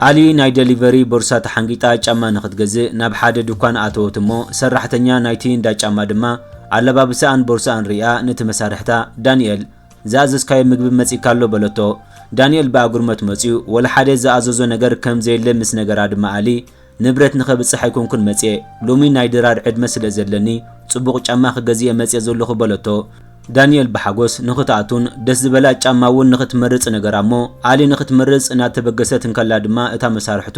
አሊ ናይ ዴሊቨሪ ቦርሳ ተሓንጊጣ ጫማ ንኽትገዝእ ናብ ሓደ ድኳን ኣተወት እሞ ሰራሕተኛ ናይቲ እንዳ ጫማ ድማ ኣለባብሳን ቦርሳን ሪኣ ነቲ መሳርሕታ ዳንኤል ዝኣዘዝካዮ ምግቢ መጺካሎ በለቶ። ዳንኤል ብኣጉርመት መጺኡ ወላ ሓደ ዝኣዘዞ ነገር ከም ዘየለ ምስ ነገራ ድማ አሊ ንብረት ንኸብጽሕ ኣይኮንኩን መጽእ ሎሚ ናይ ድራር ዕድመ ስለ ዘለኒ ጽቡቕ ጫማ ክገዝእ መጽእ ዘለኹ በለቶ። ዳንኤል በሓጎስ ንኽትኣቱን ደስ ዝበላ ጫማ እውን ንኽትመርጽ ነገራ እሞ አሊ ንኽትመርጽ እናተበገሰት እንከላ ድማ እታ መሳርሕቱ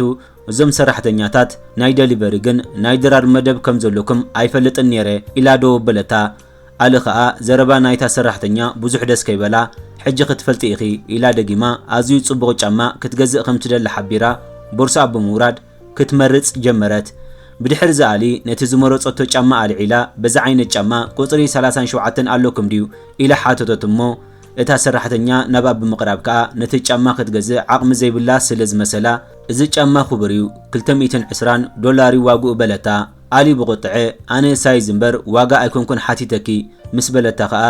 እዞም ሰራሕተኛታት ናይ ዴሊቨሪ ግን ናይ ድራር መደብ ከም ዘለኩም ኣይፈልጥን ነይረ ኢላ ዶ በለታ። አሊ ኸኣ ዘረባ ናይታ ሰራሕተኛ ብዙሕ ደስ ከይበላ ሕጂ ክትፈልጢ ኢኺ ኢላ ደጊማ ኣዝዩ ጽቡቕ ጫማ ክትገዝእ ከም ትደሊ ሓቢራ ቦርሳ ብምውራድ ክትመርጽ ጀመረት። ብድሕሪ ዝኣሊ ነቲ ዝመረጸቶ ጫማ ኣልዒላ በዛ ዓይነት ጫማ ቁጽሪ 37 ኣለኩም ድዩ ኢላ ሓተቶት እሞ እታ ሰራሕተኛ ናባ ብምቕራብ ከዓ ነቲ ጫማ ክትገዝእ ዓቕሚ ዘይብላ ስለ ዝመሰላ እዚ ጫማ ክቡር እዩ $220 ዋግኡ በለታ። አሊ ብቁጥዐ ኣነ ሳይዝ እምበር ዋጋ ኣይኮንኩን ሓቲተኪ ምስ በለታ ከዓ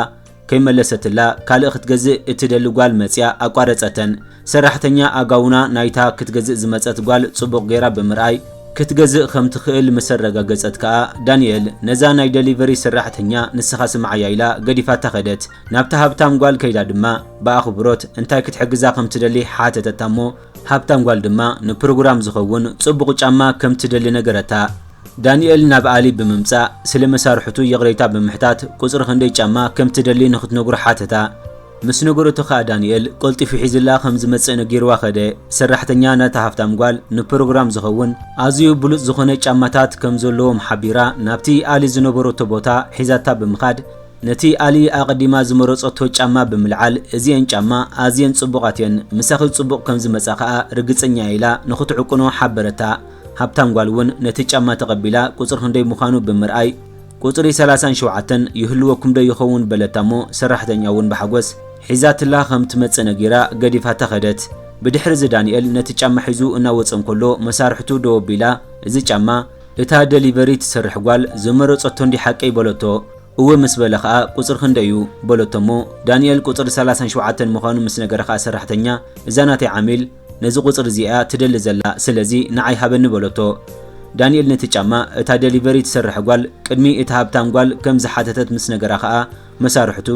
ከይመለሰትላ ካልእ ክትገዝእ እትደሊ ጓል መጽያ ኣቋረጸተን። ሰራሕተኛ ኣጋውና ናይታ ክትገዝእ ዝመጸት ጓል ጽቡቕ ጌራ ብምርኣይ ክትገዝእ ከም ትኽእል ምስ ረጋገጸት ከዓ ዳንኤል ነዛ ናይ ዴሊቨሪ ሰራሕተኛ ንስኻ ስምዓያ ኢላ ገዲፋታ ኸደት። ናብታ ሃብታም ጓል ከይዳ ድማ ብኣኽብሮት እንታይ ክትሕግዛ ከም ትደሊ ሓተተታ እሞ ሃብታም ጓል ድማ ንፕሮግራም ዝኸውን ጽቡቕ ጫማ ከም ትደሊ ነገረታ። ዳንኤል ናብ አሊ ብምምጻእ ስለ መሳርሕቱ የቕረይታ ብምሕታት ቁጽሪ ክንደይ ጫማ ከም ትደሊ ንኽትነግሮ ሓተታ። ምስ ነገረቱ ከዓ ዳንኤል ቆልጢፉ ሒዝላ ከም ዝመጽእ ነጊርዋ ኸደ። ሰራሕተኛ ነታ ሃብታም ጓል ንፕሮግራም ዝኸውን ኣዝዩ ብሉጽ ዝኾነ ጫማታት ከም ዘለዎም ሓቢራ ናብቲ አሊ ዝነበረቶ ቦታ ሒዛታ ብምኻድ ነቲ አሊ ኣቐዲማ ዝመረጸቶ ጫማ ብምልዓል እዚአን ጫማ ኣዝየን ጽቡቓት እየን ምሳኺ ጽቡቕ ከም ዝመጻ ከዓ ርግጸኛ ኢላ ንኽትዕቁኖ ሓበረታ። ሃብታም ጓል እውን ነቲ ጫማ ተቐቢላ ቁጽሪ ክንደይ ምዃኑ ብምርኣይ ቁጽሪ 37 ይህልወኩም ዶ ይኸውን በለታ እሞ ሰራሕተኛ እውን ብሓጎስ ሒዛትላ ከም ትመጽእ ነጊራ ገዲፋታ ኸደት። ብድሕሪ ዚ ዳንኤል ነቲ ጫማ ሒዙ እናወፀ እንከሎ መሳርሕቱ ደወቢላ እዚ ጫማ እታ ዴሊቨሪ ትሰርሕ ጓል ዝመረጸቶ እንዲ ሓቀይ በለቶ። እወ ምስ በለ ከዓ ቁጽሪ ክንደይ እዩ በለቶ እሞ ዳንኤል ቁጽሪ 37 ምዃኑ ምስ ነገረ ከዓ ሰራሕተኛ እዛ ናተይ ዓሚል ነዚ ቁጽሪ እዚኣ ትደሊ ዘላ ስለዚ ንዓይ ሃበኒ በለቶ። ዳንኤል ነቲ ጫማ እታ ዴሊቨሪ ትሰርሕ ጓል ቅድሚ እታ ሃብታም ጓል ከም ዝሓተተት ምስ ነገራ ከዓ መሳርሕቱ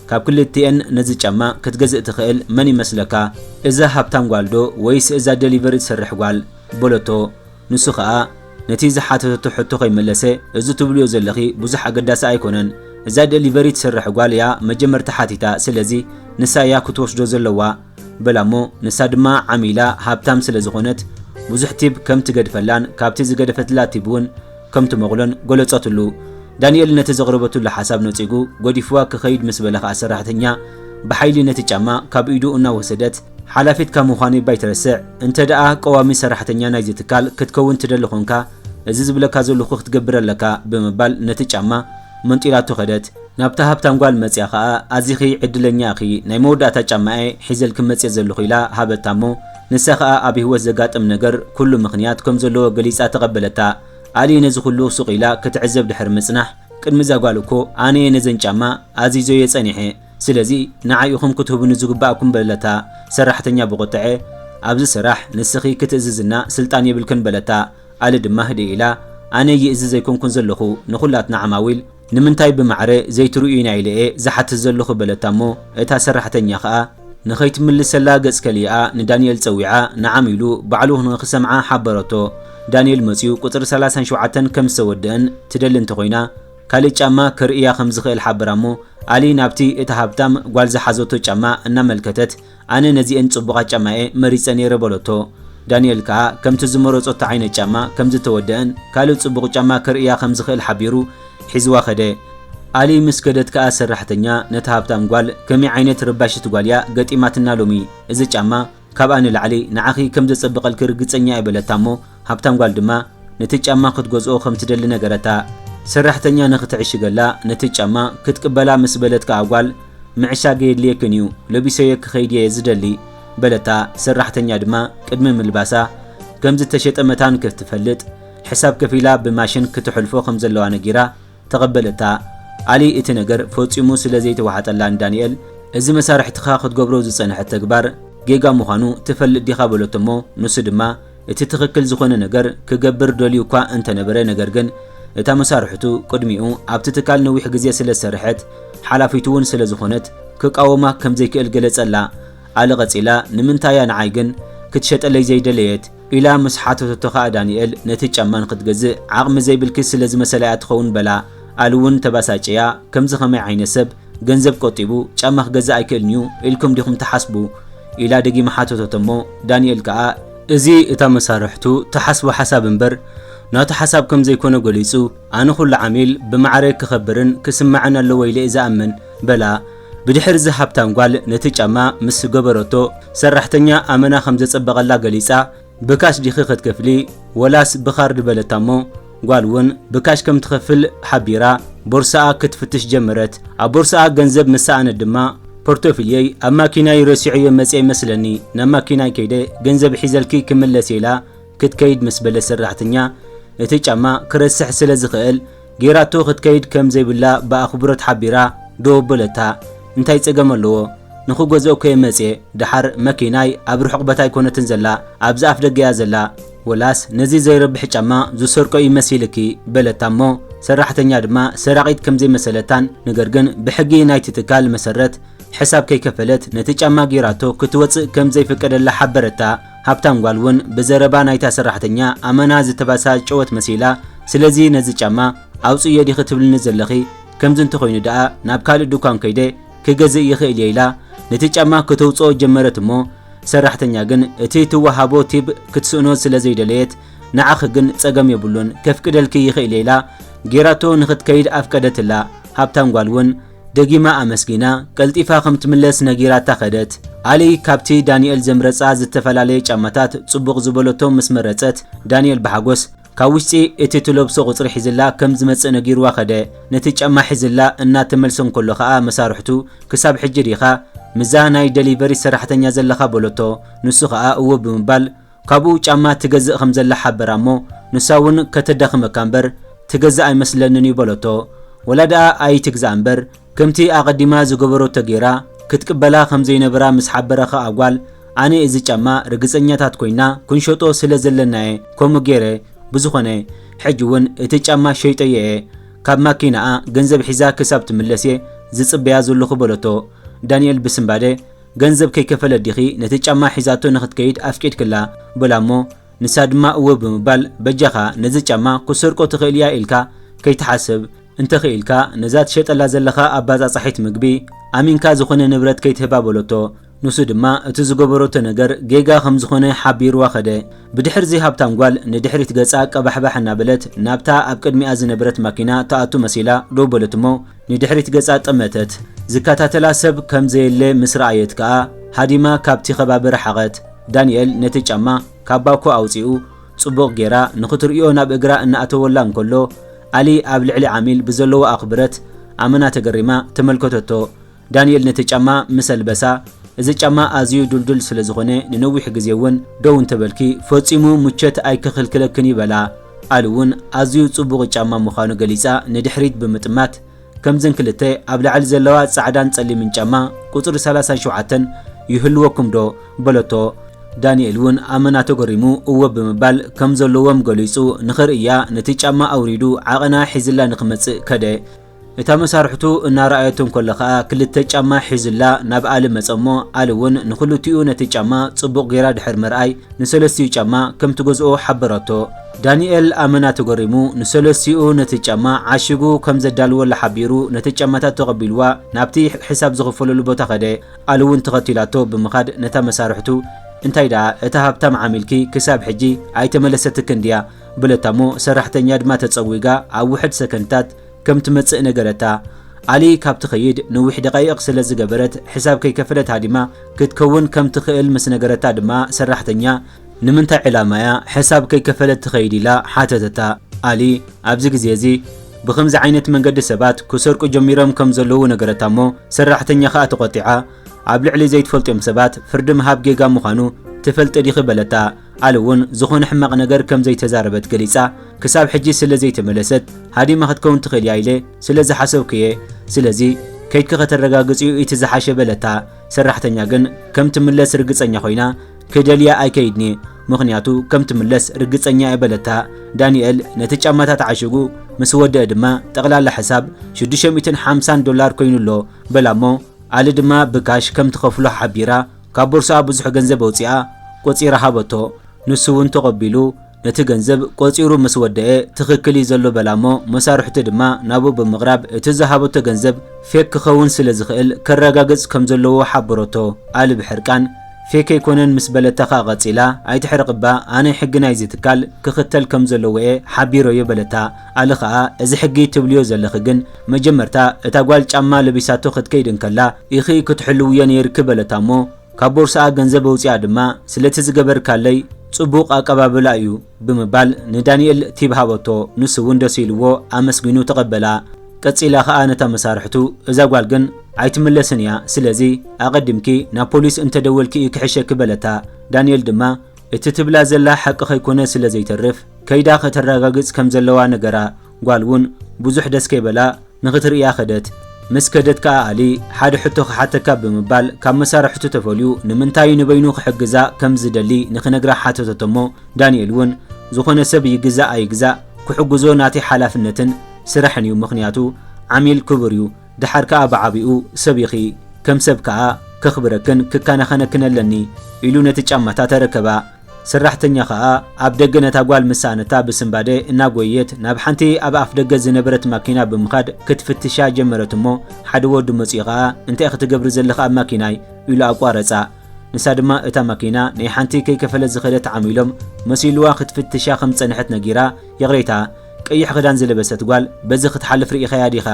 ካብ ክልቲአን ነዚ ጫማ ክትገዝእ ትኽእል መን ይመስለካ እዛ ሃብታም ጓል ዶ ወይስ እዛ ዴሊቨሪ ትሰርሕ ጓል በለቶ። ንሱ ከዓ ነቲ ዝሓተተቶ ሕቶ ከይመለሰ እዚ ትብልዮ ዘለኺ ብዙሕ ኣገዳሲ ኣይኮነን እዛ ዴሊቨሪ ትሰርሕ ጓል እያ መጀመርታ ሓቲታ ስለዚ ንሳ እያ ክትወስዶ ዘለዋ በላ እሞ ንሳ ድማ ዓሚላ ሃብታም ስለ ዝኾነት ብዙሕ ቲብ ከም ትገድፈላን ካብቲ ዝገደፈትላ ቲብ እውን ከም ትመቕሎን ገለጸትሉ። ዳንኤል ነቲ ዘቕረበትሉ ሓሳብ ነጺጉ ጎዲፍዋ ክኸይድ ምስ በለ ከዓ ሰራሕተኛ ብሓይሊ ነቲ ጫማ ካብ ኢዱ እናወሰደት ሓላፊት ካብ ምዃኑ ባይትረስዕ እንተ ደኣ ቀዋሚ ሰራሕተኛ ናይዚ ትካል ክትከውን ትደሊ ኾንካ እዚ ዝብለካ ዘለኹ ክትገብር ኣለካ ብምባል ነቲ ጫማ መንጢላቱ ኸደት። ናብታ ሃብታም ጓል መጽያ ከዓ ኣዚኺ ዕድለኛ እኺ ናይ መወዳእታ ጫማኤ ሒዘል ክመጽእ ዘለኹ ኢላ ሃበታ እሞ ንሳ ከዓ ኣብ ህይወት ዘጋጥም ነገር ኩሉ ምኽንያት ከም ዘለዎ ገሊጻ ተቐበለታ። አሊ ነዚ ኩሉ ሱቕ ኢላ ክትዕዘብ ድሕሪ ምጽናሕ ቅድሚ እዛ ጓል እኮ ኣነ ነዘን ጫማ ኣዚዞየ ጸኒሐ ስለዚ ንዓይ ኢኹም ክትህቡኒ ዝግባእኩም በለታ። ሰራሕተኛ ብቁጥዐ ኣብዚ ስራሕ ንስኺ ክትእዝዝና ስልጣን የብልክን በለታ። አሊ ድማ ህደ ኢላ ኣነ ይእዝዝ ዘይኮንኩን ዘለኹ ንኹላትና ዓማዊል ንምንታይ ብማዕረ ዘይትርእዩና ኢልአ ዝሓትት ዘለኹ በለታ እሞ እታ ሰራሕተኛ ከዓ ንኸይትምልሰላ ገጽ ከሊኣ ንዳንኤል ፀዊዓ ንዓሚሉ ባዕሉ ንኽሰምዓ ሓበረቶ። ዳንኤል መጺኡ ቁጽሪ 37 ከም ዝተወድአን ትደሊ እንተኾይና ካልእ ጫማ ክርእያ ከም ዝኽእል ሓበራ እሞ አሊ ናብቲ እታ ሃብታም ጓል ዝሓዘቶ ጫማ እናመልከተት ኣነ ነዚአን ጽቡቓት ጫማኤ መሪፀ ነይረ በለቶ። ዳንኤል ከዓ ከምቲ ዝመረጾቶ ዓይነት ጫማ ከም ዝተወድአን ካልእ ጽቡቕ ጫማ ክርእያ ከም ዝኽእል ሓቢሩ ሒዝዋ ኸደ። አሊ ምስ ከደት ከዓ ሰራሕተኛ ነታ ሃብታም ጓል ከመይ ዓይነት ረባሽት ጓል እያ ገጢማትና ሎሚ እዚ ጫማ ካብኣ ንላዕሊ ንዓኺ ከም ዘጸብቐልኪ ርግጸኛ የበለታ እሞ ሃብታም ጓል ድማ ነቲ ጫማ ክትገዝኦ ከም ትደሊ ነገረታ። ሰራሕተኛ ንኽትዕሽገላ ነቲ ጫማ ክትቅበላ ምስ በለት ከዓ ጓል ምዕሻግ የድልየክን እዩ ለቢሰየ ክኸይድ እየ ዝደሊ በለታ። ሰራሕተኛ ድማ ቅድሚ ምልባሳ ከም ዝተሸጠ መታን ክትፈልጥ ሕሳብ ከፊላ ብማሽን ክትሕልፎ ከም ዘለዋ ነጊራ ተቐበለታ። አሊ እቲ ነገር ፈጺሙ ስለ ዘይተዋሓጠላ ዳንኤል እዚ መሳርሕትኻ ክትገብሮ ዝጸንሐ ተግባር ጌጋ ምዃኑ ትፈልጥ ዲኻ በለቶ እሞ ንሱ ድማ እቲ ትኽክል ዝኾነ ነገር ክገብር ደልዩ እኳ እንተነበረ ነገር ግን እታ መሳርሕቱ ቅድሚኡ ኣብቲ ትካል ነዊሕ ግዜ ስለ ዝሰርሐት ሓላፊቱ እውን ስለ ዝኾነት ክቃወማ ከም ዘይክእል ገለጸላ። ኣለ ቀጺላ ንምንታይ ንዓይ ግን ክትሸጠለይ ዘይደለየት ኢላ ምስ ሓተተቶ ኸኣ ዳንኤል ነቲ ጫማን ክትገዝእ ዓቕሚ ዘይብልኪ ስለ ዝመሰለያ ትኸውን በላ። ኣለ እውን ተባሳጨያ ከምዚ ኸመይ ዓይነት ሰብ ገንዘብ ቆጢቡ ጫማ ክገዝእ ኣይክእልንዩ ኢልኩም ዲኹም ተሓስቡ ኢላ ደጊማ ሓተተቶ እሞ ዳንኤል ከኣ እዚ እታ መሳርሕቱ ተሓስቦ ሓሳብ እምበር ናቱ ሓሳብ ከም ዘይኮነ ገሊጹ ኣነ ኩሉ ዓሚል ብማዕረግ ክኸብርን ክስማዕን ኣለዎ ኢለ ዝኣምን በላ። ብድሕሪ እዚ ሃብታም ጓል ነቲ ጫማ ምስ ገበረቶ ሰራሕተኛ ኣመና ከም ዘጸበቐላ ገሊጻ ብካሽ ዲኺ ክትከፍሊ ወላስ ብኻርድ በለታ እሞ ጓል እውን ብካሽ ከም ትኸፍል ሓቢራ ቦርሳኣ ክትፍትሽ ጀመረት። ኣብ ቦርሳኣ ገንዘብ ምሳኣነ ድማ ፖርቶፊልየይ ኣብ ማኪናይ ረሲዑ መጽ ይመስለኒ ናብ ማኪናይ ከይደ ገንዘብ ሒዘልኪ ክምለስ ኢላ ክትከይድ ምስ በለ ሰራሕተኛ እቲ ጫማ ክረስሕ ስለ ዝኽእል ጌራቶ ክትከይድ ከም ዘይብላ ብኣኽብሮት ሓቢራ ደወበለታ። እንታይ ጸገም ኣለዎ ንኽገዝኦ ከየመጽ ድሓር መኪናይ ኣብ ርሑቕ ቦታ ኣይኮነትን ዘላ ኣብዚ ኣፍ ደገያ ዘላ ወላስ ነዚ ዘይረብሕ ጫማ ዝሰርቆ ይመስልኪ በለታ እሞ ሰራሕተኛ ድማ ሰራቂት ከም ዘይመሰለታን ነገር ግን ብሕጊ ናይቲ ትካል መሰረት ሕሳብ ከይከፈለት ነቲ ጫማ ጌራቶ ክትወፅእ ከም ዘይፈቀደላ ሓበረታ። ሃብታም ጓል እውን ብዘረባ ናይታ ሰራሕተኛ ኣመና ዝተባሳጨወት መሲላ ስለዚ ነዚ ጫማ ኣውፅዮ ዲኺ ትብልኒ ዘለኺ ከምዚ እንተኾይኑ ደኣ ናብ ካልእ ድኳን ከይደ ክገዝእ ይኽእል እየ ኢላ ነቲ ጫማ ከተውፅኦ ጀመረት እሞ ሰራሕተኛ ግን እቲ ትወሃቦ ቲብ ክትስእኖ ስለ ዘይደለየት ንዓኺ ግን ጸገም የብሉን ከፍቅደልኪ ይኽእል ኢላ ጌራቶ ንኽትከይድ ኣፍቀደትላ። ሃብታም ጓል እውን ደጊማ ኣመስጊና ቀልጢፋ ከም ትምለስ ነጊራታ ኸደት። ኣሊ ካብቲ ዳንኤል ዘምረጻ ዝተፈላለየ ጫማታት ጽቡቕ ዝበለቶ ምስ መረጸት ዳንኤል ብሓጎስ ካብ ውሽጢ እቲ ትለብሶ ቁጽሪ ሒዝላ ከም ዝመጽእ ነጊርዋ ኸደ። ነቲ ጫማ ሒዝላ እናተመልሰን ከሎ ኸኣ መሳርሕቱ ክሳብ ሕጂ ዲኻ ምዛ ናይ ደሊቨሪ ሰራሕተኛ ዘለኻ በለቶ። ንሱ ኸኣ እዎ ብምባል ካብኡ ጫማ ትገዝእ ከም ዘላ ሓበራ እሞ ንሳ እውን ከተዳኽመካ እምበር ትገዝእ ኣይመስለንን እዩ በለቶ። ወላድኣ ኣይትግዛእ እምበር ከምቲ ኣቐዲማ ዝገበሮቶ ጌራ ክትቅበላ ከም ዘይነበራ ምስ ሓበረኻ ኣጓል ኣነ እዚ ጫማ ርግፀኛታት ኮይና ክንሸጦ ስለ ዘለናየ ከምኡ ገይረ ብዝኾነ ሕጂ እውን እቲ ጫማ ሸይጠየ ካብ ማኪናኣ ገንዘብ ሒዛ ክሳብ ትምለስ ዝጽበያ ዘለኹ በለቶ። ዳንኤል ብስምባደ ገንዘብ ከይከፈለ ዲኺ ነቲ ጫማ ሒዛቶ ንኽትከይድ ኣፍቂድክላ በላ እሞ ንሳ ድማ እወ ብምባል በጃኻ ነዚ ጫማ ክሰርቆ ትኽእል እያ ኢልካ ከይትሓስብ እንተኽኢልካ ነዛ ትሸጠላ ዘለኻ ኣባጻጻሒት ምግቢ ኣሚንካ ዝኾነ ንብረት ከይትህባ በለቶ። ንሱ ድማ እቲ ዝገበሮቶ ነገር ጌጋ ከም ዝኾነ ሓቢርዋ ኸደ። ብድሕሪ እዚ ሃብታም ጓል ንድሕሪት ገጻ ቀባሕባሕ እናበለት ናብታ ኣብ ቅድሚኣ ዝነበረት ማኪና ተኣቱ መሲላ ደው በለት እሞ ንድሕሪት ገጻ ጠመተት። ዝከታተላ ሰብ ከም ዘየለ ምስ ረኣየት ከኣ ሃዲማ ካብቲ ኸባቢ ረሓቐት። ዳንኤል ነቲ ጫማ ካብ ባኮ ኣውፂኡ ጽቡቕ ጌራ ንኽትርእዮ ናብ እግራ እናኣተወላ እንከሎ ኣሊ ኣብ ልዕሊ ዓሚል ብዘለዎ ኣኽብረት ኣመና ተገሪማ ተመልከተቶ። ዳንኤል ነቲ ጫማ ምስ ኣልበሳ እዚ ጫማ ኣዝዩ ዱልዱል ስለ ዝኾነ ንነዊሕ ግዜ እውን ደው እንተበልኪ ፈጺሙ ሙቸት ኣይክኽልክለክን ይበላ። ኣሊ እውን ኣዝዩ ጽቡቕ ጫማ ምዃኑ ገሊጻ ንድሕሪት ብምጥማት ከምዘን ክልተ ኣብ ላዕሊ ዘለዋ ጻዕዳን ጸሊምን ጫማ ቁጽሪ 37 ይህልወኩም ዶ በለቶ። ዳንኤል እውን ኣመና ተገሪሙ እወ ብምባል ከም ዘለዎም ገሊጹ ንኽርእያ ነቲ ጫማ ኣውሪዱ ዓቐና ሒዝላ ንኽመጽእ ከደ። እታ መሳርሕቱ እናረኣየቶም ከሎ ኸኣ ክልተ ጫማ ሒዝላ ናብ ኣሊ መጸሞ ኣሊ እውን ንኽልቲኡ ነቲ ጫማ ጽቡቕ ጌራ ድሕር ምርኣይ ንሰለስቲኡ ጫማ ከም ትገዝኦ ሓበረቶ። ዳንኤል ኣመና ተገሪሙ ንሰለስቲኡ ነቲ ጫማ ዓሽጉ ከም ዘዳልወላ ሓቢሩ ነቲ ጫማታት ተቐቢልዋ ናብቲ ሕሳብ ዝኽፈለሉ ቦታ ኸደ። ኣሊ እውን ተኸቲላቶ ብምኻድ ነታ መሳርሕቱ እንታይ ደኣ እታ ሃብታም ዓሚልኪ ክሳብ ሕጂ ኣይተመለሰትክን ድያ ብለታ እሞ ሰራሕተኛ ድማ ተጸዊጋ ኣብ ውሕድ ሰከንድታት ከም ትመጽእ ነገረታ። ኣሊ ካብ ትኸይድ ነዊሕ ደቃይቕ ስለ ዝገበረት ሕሳብ ከይከፈለት ሃዲማ ክትከውን ከም ትኽእል ምስ ነገረታ ድማ ሰራሕተኛ ንምንታይ ዕላማያ ሕሳብ ከይከፈለት ትኸይድ ኢላ ሓተተታ። ኣሊ ኣብዚ ግዜ እዚ ብኸምዚ ዓይነት መንገዲ ሰባት ክሰርቁ ጀሚሮም ከም ዘለዉ ነገረታ እሞ ሰራሕተኛ ኸኣ ተቖጢዓ ኣብ ልዕሊ ዘይትፈልጥዮም ሰባት ፍርዲ ምሃብ ጌጋ ምዃኑ ትፈልጥ ዲኺ በለታ። ኣሊ እውን ዝኾነ ሕማቕ ነገር ከም ዘይተዛረበት ገሊጻ ክሳብ ሕጂ ስለ ዘይተመለሰት ሃዲማ ክትከውን ትኽእል እያ ኢለ ስለ ዝሓሰብክየ ስለዚ ከይድኪ ከተረጋግጽዩ እቲ ዝሓሸ በለታ። ሰራሕተኛ ግን ከም ትምለስ ርግጸኛ ኮይና ክደልያ ኣይከይድኒ ምኽንያቱ ከም ትምለስ ርግጸኛ የበለታ ዳንኤል ነቲ ጫማታት ዓሽጉ ምስ ወደአ ድማ ጠቕላላ ሕሳብ $650 ኮይኑሎ በላሞ ኣለ ድማ ብካሽ ከም ትኸፍሎ ሓቢራ ካብ ቦርሳ ብዙሕ ገንዘብ ኣውፂኣ ቆፂራ ሃበቶ ንሱ እውን ተቐቢሉ ነቲ ገንዘብ ቆፂሩ ምስ ወደአ ትኽክል እዩ ዘሎ በላሞ መሳርሕቱ ድማ ናቡ ብምቕራብ እቲ ዝሃበቶ ገንዘብ ፌክ ክኸውን ስለ ዝኽእል ከረጋግጽ ከም ዘለዎ ሓበረቶ ኣለ ብሕርቃን ፌክ ኣይኮነን ምስ በለታኻ ቀፂላ ኣይትሕርቅባ ኣነ ሕጊ ናይ ዝትካል ክኽተል ከም ዘለዎ ሓቢሮ የበለታ ኣለ ከዓ እዚ ሕጊ ትብልዮ ዘለኺ ግን መጀመርታ እታ ጓል ጫማ ለቢሳቶ ክትከይድ እንከላ ኢኺ ክትሕልውዮ ነይርክ በለታ እሞ ካብ ቦርሳኣ ገንዘብ ኣውፂኣ ድማ ስለቲ ዝገበርካለይ ጽቡቕ ኣቀባብላ እዩ ብምባል ንዳንኤል ቲብ ሃበቶ ንሱ እውን ደስ ኢልዎ ኣመስጊኑ ተቐበላ ቀፂላ ከዓ ነታ መሳርሕቱ እዛ ጓል ግን ኣይትምለስን እያ ስለዚ ኣቐድምኪ ናብ ፖሊስ እንተደወልኪ ክሕሸክ በለታ ዳንኤል ድማ እቲ ትብላ ዘላ ሓቂ ከይኮነ ስለ ዘይተርፍ ከይዳ ከተረጋግጽ ከም ዘለዋ ነገራ ጓል እውን ብዙሕ ደስ ከይበላ ንኽትርእያ ኸደት ምስ ከደት ከዓ ኣሊ ሓደ ሕቶ ክሓተካ ብምባል ካብ መሳርሕቱ ተፈልዩ ንምንታይ ንበይኑ ክሕግዛ ከም ዝደሊ ንኽነግራ ሓተተቶ ዳንኤል እውን ዝኾነ ሰብ ይግዛእ ኣይግዛእ ክሕግዞ ናተይ ሓላፍነትን ስራሕን እዩ ምኽንያቱ ዓሚል ክቡር እዩ ድሓር ከዓ ብዓቢኡ ሰብ ኢኺ ከም ሰብ ከዓ ከኽብረክን ክካናኸነክን ኣለኒ ኢሉ ነቲ ጫማታት ተረከባ ሰራሕተኛ ከዓ ኣብ ደገ ነታ ጓል ምሳነታ ብስምባደ እናጎየት ናብ ሓንቲ ኣብ ኣፍ ደገ ዝነበረት ማኪና ብምኻድ ክትፍትሻ ጀመረት እሞ ሓደ ወዲ መፂኡ ከዓ እንታይ ክትገብር ዘለኻ ኣብ ማኪናይ ኢሉ ኣቋረፃ ንሳ ድማ እታ ማኪና ናይ ሓንቲ ከይከፈለት ዝኸደት ዓሚሎም መሲልዋ ክትፍትሻ ከም ፀንሐት ነጊራ የቕሬታ ቀይሕ ክዳን ዝለበሰት ጓል በዚ ክትሓልፍ ርኢኸያ ዲኻ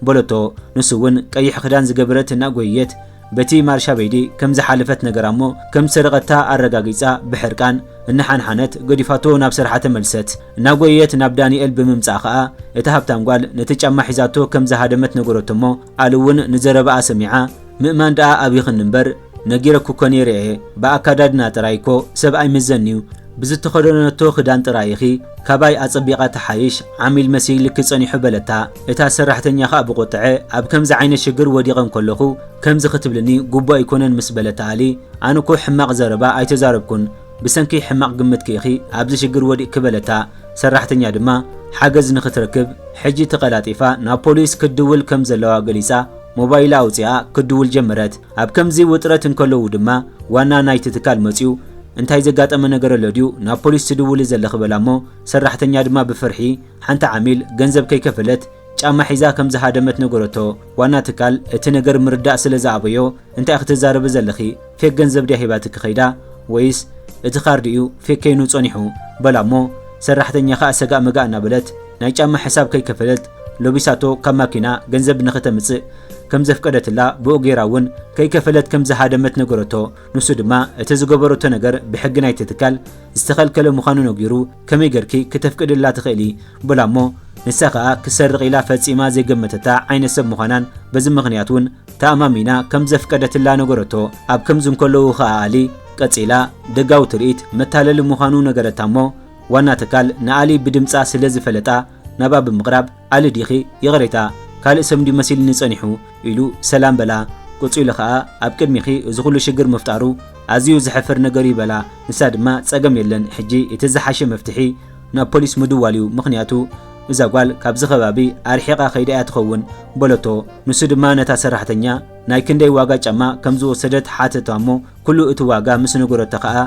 በለቶ ንሱ እውን ቀይሕ ክዳን ዝገበረት እናጎየት በቲ ማርሻ በይዲ ከም ዝሓለፈት ነገራ እሞ ከም ሰረቐታ ኣረጋጊፃ ብሕርቃን እናሓንሓነት ገዲፋቶ ናብ ስርሓ ተመልሰት እናጎየት ናብ ዳንኤል ብምምጻእ ከዓ እቲ ሃብታም ጓል ነቲ ጫማ ሒዛቶ ከም ዝሃደመት ነገረቶ እሞ ኣለ እውን ንዘረባኣ ሰሚዓ ምእማን ደኣ ኣብይኽን እምበር ነጊረኩ ኮ ነይረ ብኣካዳድና ጥራይኮ ሰብ ኣይምዘንዩ ብዝተኸደነቶ ክዳን ጥራይኺ ካባይ ኣጸቢቓ ተሓይሽ ዓሚል መሲል ክጸኒሑ በለታ እታ ሰራሕተኛ ከዓ ብቆጥዐ ኣብ ከምዚ ዓይነት ሽግር ወዲቐን ከለኹ ከምዚ ክትብልኒ ጉቦ ኣይኮነን ምስ በለታ ኣሊ ኣነኮ ሕማቕ ዘረባ ኣይተዛረብኩን ብሰንኪ ሕማቕ ግምት ከኢኺ ኣብዚ ሽግር ወዲቕ ክበለታ ሰራሕተኛ ድማ ሓገዝ ንኽትረክብ ሕጂ ተቐላጢፋ ናብ ፖሊስ ክድውል ከም ዘለዋ ገሊፃ ሞባይላ ኣውፂኣ ክድውል ጀመረት ኣብ ከምዚ ውጥረት እንከለዉ ድማ ዋና ናይቲ ትካል መፂኡ እንታይ ዘጋጠመ ነገር ለድዩ ናብ ፖሊስ ትድውል ዘለኽ በላሞ ሰራሕተኛ ድማ ብፍርሒ ሓንቲ ዓሚል ገንዘብ ከይከፈለት ጫማ ሒዛ ከም ዝሃደመት ነገረቶ ዋና ትካል እቲ ነገር ምርዳእ ስለ ዝኣበዮ እንታይ ክትዛረብ ዘለኺ ፌክ ገንዘብ ድያ ሂባትክ ከይዳ ወይስ እቲ ካርድ እዩ ፌክ ከይኑ ጸኒሑ በላሞ ሰራሕተኛ ከዓ ሰጋእ መጋእ እናበለት ናይ ጫማ ሕሳብ ከይከፈለት ሎቢሳቶ ካብ ማኪና ገንዘብ ንኽተምጽእ ከም ዘፍቀደትላ ብኡ ጌራ እውን ከይከፈለት ከም ዝሃደመት ነገረቶ ንሱ ድማ እቲ ዝገበረቶ ነገር ብሕጊ ናይቲ ትካል ዝተኸልከለ ምዃኑ ነጊሩ ከመይ ገርኪ ከተፍቅድላ ትኽእሊ በላሞ ንሳ ከዓ ክሰርቕ ኢላ ፈጺማ ዘይገመተታ ዓይነት ሰብ ምዃናን በዚ ምኽንያት እውን ተኣማሚና ከም ዘፍቀደትላ ነገረቶ ኣብ ከምዚ እንከለዉ ከዓ ኣሊ ቀፂላ ደጋዊ ትርኢት መታለሊ ምዃኑ ነገረታ እሞ ዋና ትካል ንኣሊ ብድምፃ ስለ ዝፈለጣ ናባ ብምቕራብ ኣሊ ዲኺ ይቕሬታ ካልእ ሰብ እንዲመሲል ንጸኒሑ ኢሉ ሰላም በላ ቁፂሉ ከዓ ኣብ ቅድሚኺ እዚ ኩሉ ሽግር ምፍጣሩ ኣዝዩ ዝሕፍር ነገር ይበላ ንሳ ድማ ጸገም የለን ሕጂ እቲ ዝሓሸ መፍትሒ ናብ ፖሊስ ምድዋል እዩ ምኽንያቱ እዛ ጓል ካብዚ ከባቢ ኣርሒቓ ከይዳ እያ ትኸውን በለቶ ንሱ ድማ ነታ ሰራሕተኛ ናይ ክንደይ ዋጋ ጫማ ከም ዝወሰደት ሓተታ እሞ ኩሉ እቲ ዋጋ ምስ ነገረቶ ከዓ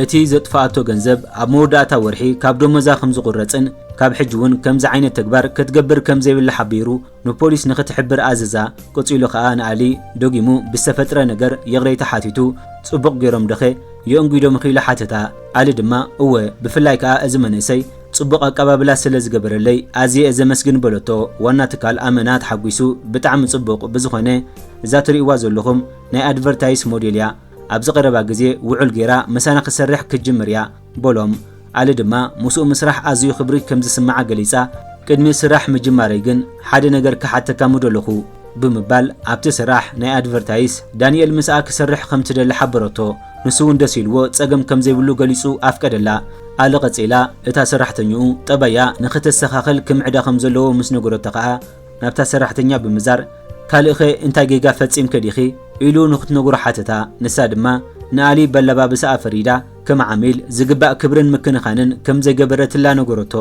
እቲ ዘጥፋኣቶ ገንዘብ ኣብ መወዳእታ ወርሒ ካብ ደሞዛ ከም ዝቁረፅን ካብ ሕጂ እውን ከምዚ ዓይነት ተግባር ክትገብር ከም ዘይብላ ሓቢሩ ንፖሊስ ንኽትሕብር ኣዘዛ ቆፂሉ ከዓ ንኣሊ ደጊሙ ብዝተፈጥረ ነገር የቕረይታ ሓቲቱ ጽቡቕ ገይሮም ደኸ የእንጉዶም ኺኢሉ ሓተታ ኣሊ ድማ እወ ብፍላይ ከዓ እዚ መንእሰይ ጽቡቕ ኣቀባብላ ስለ ዝገበረለይ ኣዝየ ዘመስግን በለቶ ዋና ትካል ኣመና ተሓጒሱ ብጣዕሚ ጽቡቕ ብዝኾነ እዛ ትርእይዋ ዘለኹም ናይ ኣድቨርታይዝ ሞዴል እያ ኣብዚ ቀረባ ግዜ ውዑል ጌራ መሳና ክሰርሕ ክጅምር እያ በሎም ኣሊ ድማ ምስኡ ምስራሕ ኣዝዩ ክብሪ ከም ዝስማዓ ገሊፃ ቅድሚ ስራሕ ምጅማረይ ግን ሓደ ነገር ክሓተካ ምደለኹ ብምባል ኣብቲ ስራሕ ናይ ኣድቨርታይዝ ዳንኤል ምስኣ ክሰርሕ ከም ትደሊ ሓበረቶ ንሱ እውን ደስ ኢልዎ ጸገም ከም ዘይብሉ ገሊጹ ኣፍቀደላ ኣሊ ቀፂላ እታ ሰራሕተኛኡ ጠበያ ንኽተሰኻኸል ክምዕዳ ከም ዘለዎ ምስ ነገረቶ ከዓ ናብታ ሰራሕተኛ ብምዛር ካልእኸ እንታይ ጌጋ ፈጺምከ ዲኺ ኢሉ ንኽትነግሮ ሓተታ ንሳ ድማ ንኣሊ በለባብሳ ፈሪዳ ከም ዓሚል ዝግባእ ክብርን ምክንኻንን ከም ዘይገበረትላ ነገረቶ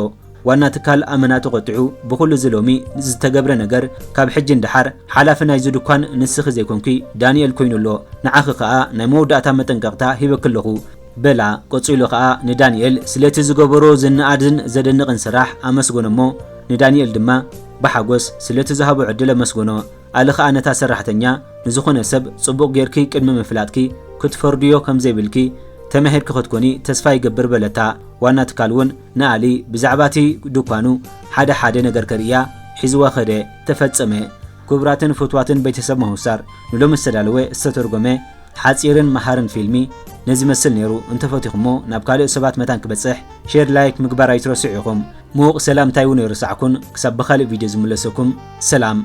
ዋና ትካል ኣመናቱ ቆጥዑ ብኩሉ ዝሎሚ ዝተገብረ ነገር ካብ ሕጂ እንድሓር ሓላፊ ናይ ዝድኳን ንስኺ ዘይኮንኩ ዳንኤል ኮይኑሎ ንዓኺ ከዓ ናይ መወዳእታ መጠንቀቕታ ሂበክለኹ በላ ቆፂሉ ከዓ ንዳንኤል ስለቲ ዝገበሮ ዝነኣድን ዘደንቕን ስራሕ ኣመስጎኖሞ ንዳንኤል ድማ ብሓጎስ ስለቲ ዝሃቦ ዕድል ኣመስጎኖ ኣለ ከዓ ነታ ሰራሕተኛ ንዝኾነ ሰብ ጽቡቕ ጌርኪ ቅድሚ ምፍላጥኪ ክትፈርድዮ ከም ዘይብልኪ ተመሄድክ ክትኮኒ ተስፋ ይገብር በለታ ዋና ትካል እውን ንኣሊ ብዛዕባቲ ድኳኑ ሓደ ነገር ከርያ ሒዝዋ ኸደ ተፈጸመ ክቡራትን ፍትዋትን ቤተሰብ መሁሳር ንሎም ዝተዳለወ ዝተተርጎመ ሓጺርን መሃርን ፊልሚ ነዚ መስል ነይሩ እንተፈቲኹሞ ናብ ካልእ ሰባት መታን ክበጽሕ ሼር ላይክ ምግባር ኣይትረስዑ ኢኹም ምዉቕ ሰላምታይ እውን ይርስዓኩን ክሳብ በኻልእ ቪድዮ ዝምለሰኩም ሰላም